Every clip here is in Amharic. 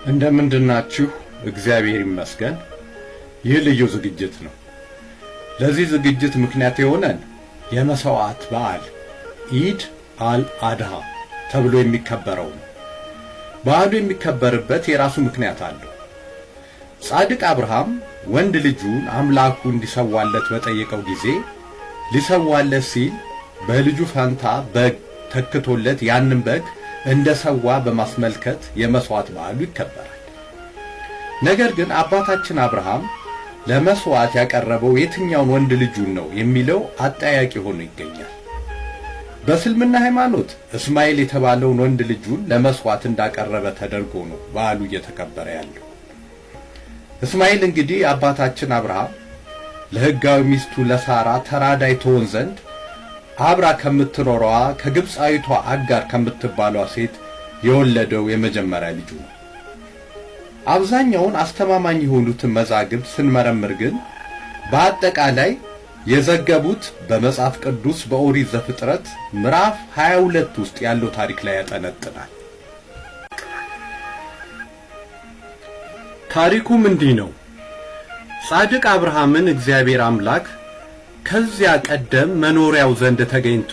እንደምንድናችሁ እግዚአብሔር ይመስገን። ይህ ልዩ ዝግጅት ነው። ለዚህ ዝግጅት ምክንያት የሆነን የመስዋዕት በዓል ኢድ አል አድሃ ተብሎ የሚከበረው ነው። በዓሉ የሚከበርበት የራሱ ምክንያት አለው። ጻድቅ አብርሃም ወንድ ልጁን አምላኩ እንዲሰዋለት በጠየቀው ጊዜ ሊሰዋለት ሲል በልጁ ፈንታ በግ ተክቶለት ያንን በግ እንደሰዋ በማስመልከት የመስዋዕት በዓሉ ይከበራል። ነገር ግን አባታችን አብርሃም ለመስዋዕት ያቀረበው የትኛውን ወንድ ልጁን ነው የሚለው አጠያቂ ሆኖ ይገኛል። በእስልምና ሃይማኖት እስማኤል የተባለውን ወንድ ልጁን ለመስዋዕት እንዳቀረበ ተደርጎ ነው በዓሉ እየተከበረ ያለው። እስማኤል እንግዲህ አባታችን አብርሃም ለሕጋዊ ሚስቱ ለሳራ ተራዳይ ትሆን ዘንድ አብራ ከምትኖረዋ ከግብፃዊቷ አጋር ከምትባለው ሴት የወለደው የመጀመሪያ ልጁ ነው። አብዛኛውን አስተማማኝ የሆኑትን መዛግብት ስንመረምር ግን በአጠቃላይ የዘገቡት በመጽሐፍ ቅዱስ በኦሪት ዘፍጥረት ምዕራፍ 22 ውስጥ ያለው ታሪክ ላይ ያጠነጥናል። ታሪኩም እንዲህ ነው። ጻድቅ አብርሃምን እግዚአብሔር አምላክ ከዚያ ቀደም መኖሪያው ዘንድ ተገኝቶ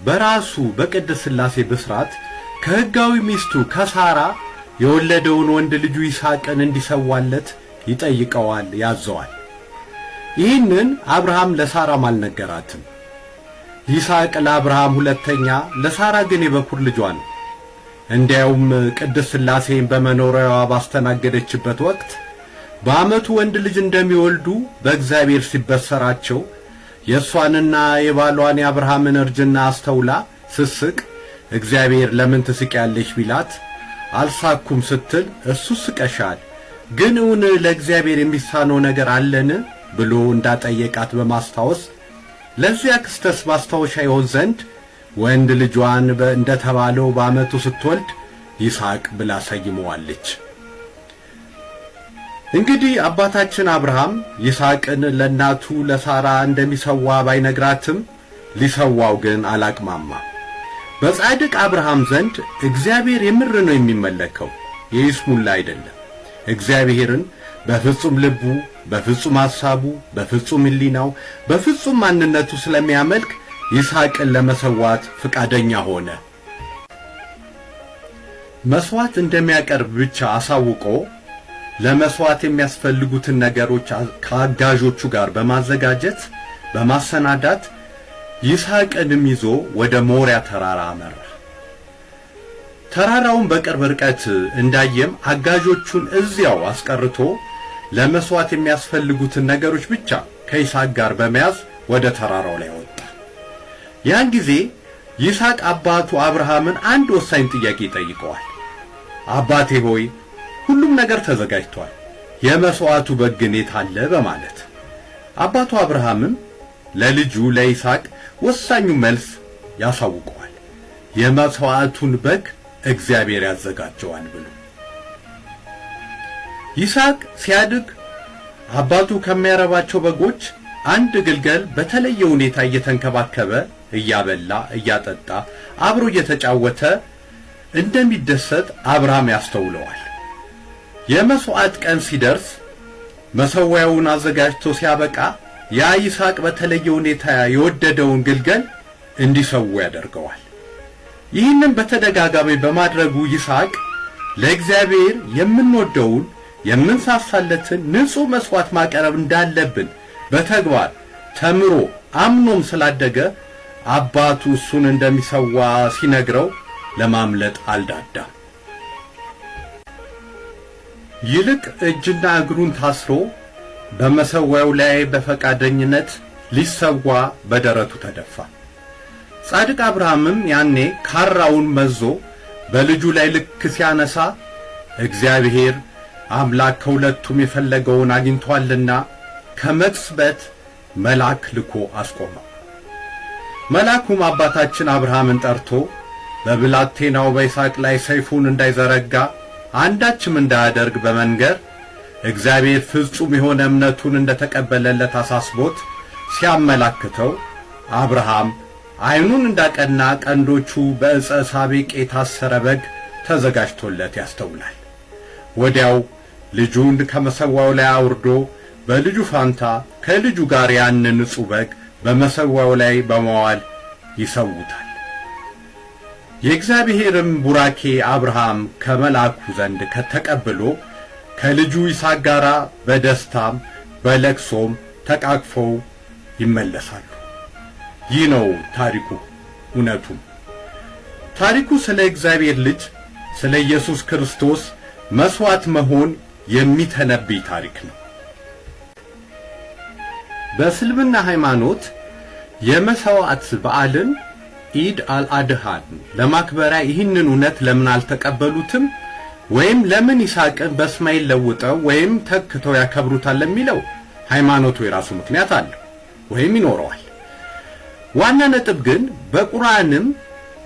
በራሱ በቅድስት ሥላሴ ብስራት ከሕጋዊ ሚስቱ ከሳራ የወለደውን ወንድ ልጁ ይስሐቅን እንዲሰዋለት ይጠይቀዋል፣ ያዘዋል። ይህንን አብርሃም ለሳራም አልነገራትም። ይስሐቅ ለአብርሃም ሁለተኛ፣ ለሳራ ግን የበኩር ልጇ ነው። እንዲያውም ቅድስት ሥላሴን በመኖሪያዋ ባስተናገደችበት ወቅት በዓመቱ ወንድ ልጅ እንደሚወልዱ በእግዚአብሔር ሲበሰራቸው የእሷንና የባሏን የአብርሃምን እርጅና አስተውላ ስስቅ እግዚአብሔር ለምን ትስቂያለሽ ቢላት አልሳኩም ስትል እሱ ስቀሻል፣ ግን እውን ለእግዚአብሔር የሚሳነው ነገር አለን ብሎ እንዳጠየቃት በማስታወስ ለዚያ ክስተት ማስታወሻ ይሆን ዘንድ ወንድ ልጇን እንደተባለው በዓመቱ ስትወልድ ይስሐቅ ብላ ሰይመዋለች። እንግዲህ አባታችን አብርሃም ይስሐቅን ለእናቱ ለሳራ እንደሚሰዋ ባይነግራትም ሊሰዋው ግን አላቅማማ። በጻድቅ አብርሃም ዘንድ እግዚአብሔር የምር ነው የሚመለከው፣ የይስሙላ አይደለም። እግዚአብሔርን በፍጹም ልቡ፣ በፍጹም ሐሳቡ፣ በፍጹም ሕሊናው፣ በፍጹም ማንነቱ ስለሚያመልክ ይስሐቅን ለመሰዋት ፍቃደኛ ሆነ። መስዋዕት እንደሚያቀርብ ብቻ አሳውቆ ለመስዋዕት የሚያስፈልጉትን ነገሮች ከአጋዦቹ ጋር በማዘጋጀት በማሰናዳት ይስሐቅንም ይዞ ወደ ሞሪያ ተራራ አመራ። ተራራውን በቅርብ ርቀት እንዳየም አጋዦቹን እዚያው አስቀርቶ ለመስዋዕት የሚያስፈልጉትን ነገሮች ብቻ ከይስሐቅ ጋር በመያዝ ወደ ተራራው ላይ ወጣ። ያን ጊዜ ይስሐቅ አባቱ አብርሃምን አንድ ወሳኝ ጥያቄ ይጠይቀዋል። አባቴ ሆይ ሁሉም ነገር ተዘጋጅቷል፣ የመስዋዕቱ በግ ግን የት አለ? በማለት አባቱ አብርሃምም ለልጁ ለይስሐቅ ወሳኙ መልስ ያሳውቀዋል። የመስዋዕቱን በግ እግዚአብሔር ያዘጋጀዋል ብሎ። ይስሐቅ ሲያድግ አባቱ ከሚያረባቸው በጎች አንድ ግልገል በተለየ ሁኔታ እየተንከባከበ እያበላ እያጠጣ አብሮ እየተጫወተ እንደሚደሰት አብርሃም ያስተውለዋል። የመስዋዕት ቀን ሲደርስ መሠዊያውን አዘጋጅቶ ሲያበቃ ያ ይስሐቅ በተለየ ሁኔታ የወደደውን ግልገል እንዲሰው ያደርገዋል። ይህንን በተደጋጋሚ በማድረጉ ይስሐቅ ለእግዚአብሔር የምንወደውን የምንሳሳለትን ንጹሕ መስዋዕት ማቅረብ እንዳለብን በተግባር ተምሮ አምኖም ስላደገ አባቱ እሱን እንደሚሰዋ ሲነግረው ለማምለጥ አልዳዳም። ይልቅ እጅና እግሩን ታስሮ በመሠዊያው ላይ በፈቃደኝነት ሊሰዋ በደረቱ ተደፋ። ጻድቅ አብርሃምም ያኔ ካራውን መዞ በልጁ ላይ ልክ ሲያነሳ እግዚአብሔር አምላክ ከሁለቱም የፈለገውን አግኝቷልና ከመቅጽበት መልአክ ልኮ አስቆመው። መልአኩም አባታችን አብርሃምን ጠርቶ በብላቴናው በይስሐቅ ላይ ሰይፉን እንዳይዘረጋ አንዳችም እንዳያደርግ በመንገር እግዚአብሔር ፍጹም የሆነ እምነቱን እንደተቀበለለት አሳስቦት ሲያመላክተው አብርሃም ዓይኑን እንዳቀና ቀንዶቹ በዕፀ ሳቤቅ የታሰረ በግ ተዘጋጅቶለት ያስተውላል። ወዲያው ልጁን ከመሰዋው ላይ አውርዶ በልጁ ፋንታ ከልጁ ጋር ያንን ንጹሕ በግ በመሰዋው ላይ በመዋል ይሰውታል። የእግዚአብሔርም ቡራኬ አብርሃም ከመልአኩ ዘንድ ከተቀብሎ ከልጁ ይስሐቅ ጋር በደስታም በለቅሶም ተቃቅፈው ይመለሳሉ። ይህ ነው ታሪኩ። እውነቱም ታሪኩ ስለ እግዚአብሔር ልጅ ስለ ኢየሱስ ክርስቶስ መስዋዕት መሆን የሚተነብይ ታሪክ ነው። በእስልምና ሃይማኖት የመስዋዕት በዓልን ኢድ አልአድሃን ለማክበሪያ ይህንን እውነት ለምን አልተቀበሉትም? ወይም ለምን ይስሐቅን በእስማኤል ለውጠው ወይም ተክተው ያከብሩታል ለሚለው ሃይማኖቱ የራሱ ምክንያት አለው ወይም ይኖረዋል። ዋና ነጥብ ግን በቁርአንም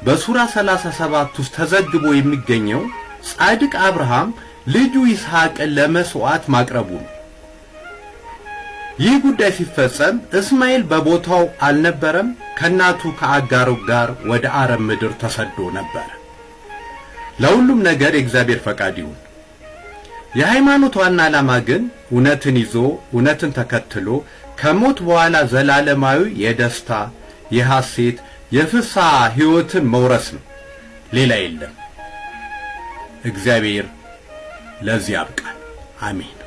በሱራ 37 ውስጥ ተዘግቦ የሚገኘው ጻድቅ አብርሃም ልጁ ይስሐቅን ለመስዋዕት ማቅረቡ ነው። ይህ ጉዳይ ሲፈጸም እስማኤል በቦታው አልነበረም። ከናቱ ከአጋር ጋር ወደ አረብ ምድር ተሰዶ ነበር። ለሁሉም ነገር የእግዚአብሔር ፈቃድ ይሁን። የሃይማኖት ዋና ዓላማ ግን እውነትን ይዞ እውነትን ተከትሎ ከሞት በኋላ ዘላለማዊ የደስታ የሐሴት የፍስሐ ሕይወትን መውረስ ነው። ሌላ የለም። እግዚአብሔር ለዚህ ያብቃል። አሜን።